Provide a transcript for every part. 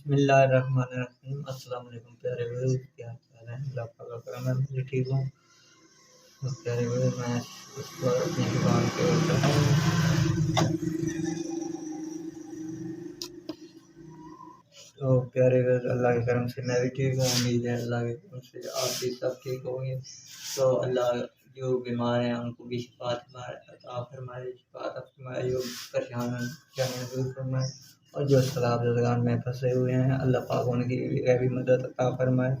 बिस्मिल्लाहिर्रहमानिर्रहीम। अस्सलाम वालेकुम प्यारे व्यूअर्स, क्या हाल चाल है? अल्लाह पाक का करम है, मैं भी ठीक हूँ। तो प्यारे व्यूअर्स, मैं इस बार अपनी दुकान पे उतरा हूँ। तो प्यारे व्यूअर्स, अल्लाह के करम से मैं भी ठीक हूँ। उम्मीद है अल्लाह के करम से आप भी सब ठीक होंगे। तो अल्लाह जो बीमार हैं उनको भी शिफात फरमाए, शिफात फरमाए, जो परेशान हैं दूर फरमाए, और जो सलाब जदगान में फंसे हुए हैं अल्लाह पाक उनकी भी मदद अता फरमाए।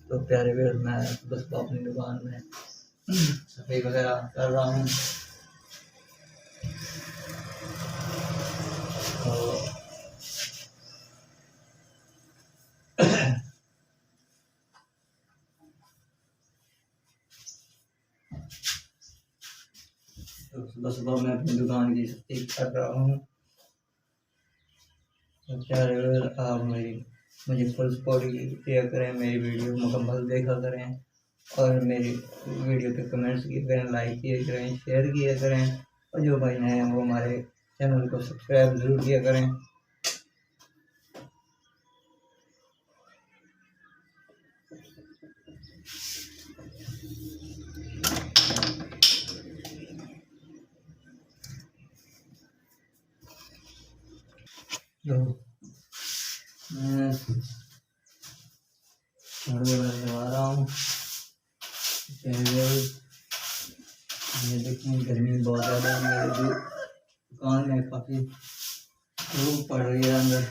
तो प्यारे व्यूअर्स, मैं बस अपनी दुकान में सफाई वगैरह कर रहा हूँ। तो सुबह सुबह मैं अपनी दुकान की सफाई कर रहा हूँ। तो प्यारे व्यूअर्स, आप मुझे फुल सपोर्ट किया करें, मेरी वीडियो मुकम्मल देखा करें, और मेरी वीडियो पे कमेंट्स किया करें, लाइक किया करें, शेयर किया करें, और जो भाई नए हैं वो हमारे चैनल को सब्सक्राइब ज़रूर किया करें। तो मैं झाड़ू लगा रहा हूँ। ये देखिए, गर्मी बहुत ज़्यादा है, मेरी दुकान में काफ़ी धूप पड़ रही है अंदर,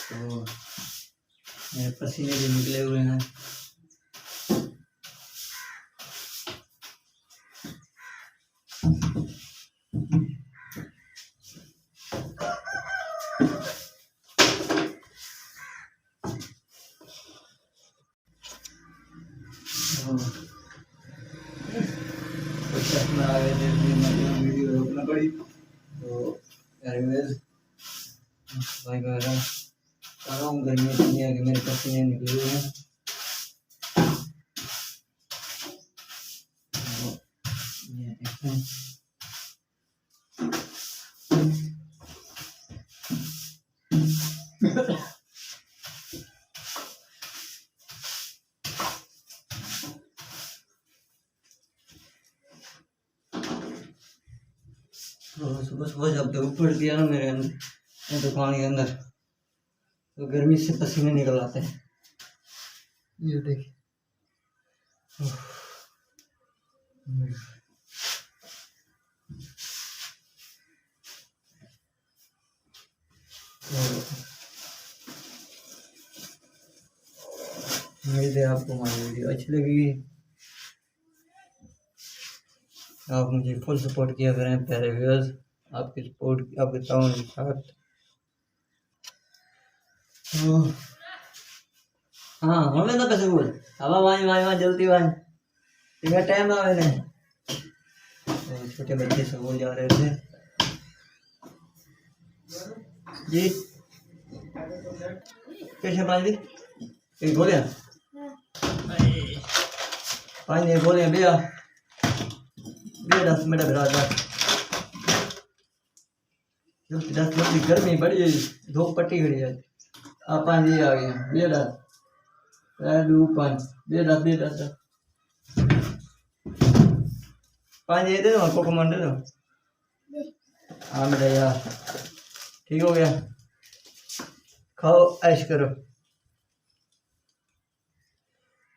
तो मेरे पसीने भी निकले हुए हैं। कस्टमर आ गए थे, वीडियो रोकना पड़ी। तो भाई वगैरह कर रहा हूँ, गर्मी इतनी है कि मेरे पसीने निकले हुए हैं। ये देखें, तो सुबह सुबह जब धूप पड़ गया ना मेरे दुकान के अंदर, तो गर्मी से पसीने निकल आते हैं। ये देखिए, उम्मीद है आपको हमारी वीडियो अच्छी लगी। आप मुझे फुल सपोर्ट किया करें प्यारे व्यूअर्स, आपकी सपोर्ट आपके ताउन के साथ। तो हाँ, हमें तो कैसे बोल हवा वाई वाई वाई जल्दी वाई ठीक टाइम आ मैंने। तो छोटे बच्चे स्कूल जा रहे थे जी। कैसे पाँच भी बोले पाँच नहीं बोले भैया, 10 मिनट फिर आता जल्दी 10 जल्दी, गर्मी बड़ी है, धूप पट्टी खड़ी है। आप 5 आ गए भैया, 10 2 5 भैया 10 5 दे दो आपको कमांडर दो। हाँ बेटा यार, ठीक हो गया, खाओ ऐश करो।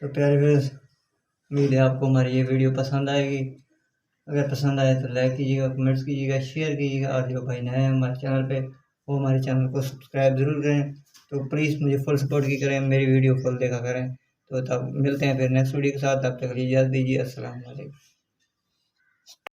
तो प्यारे व्यूअर्स, उम्मीद है आपको हमारी ये वीडियो पसंद आएगी। अगर पसंद आए तो लाइक कीजिएगा, कमेंट्स कीजिएगा, शेयर कीजिएगा, और जो भाई नए हैं हमारे चैनल पे वो हमारे चैनल को सब्सक्राइब ज़रूर करें। तो प्लीज़ मुझे फुल सपोर्ट की करें, मेरी वीडियो फुल देखा करें। तो तब मिलते हैं फिर नेक्स्ट वीडियो के साथ, तब तक इजाज़त दीजिए। अस्सलाम वालेकुम।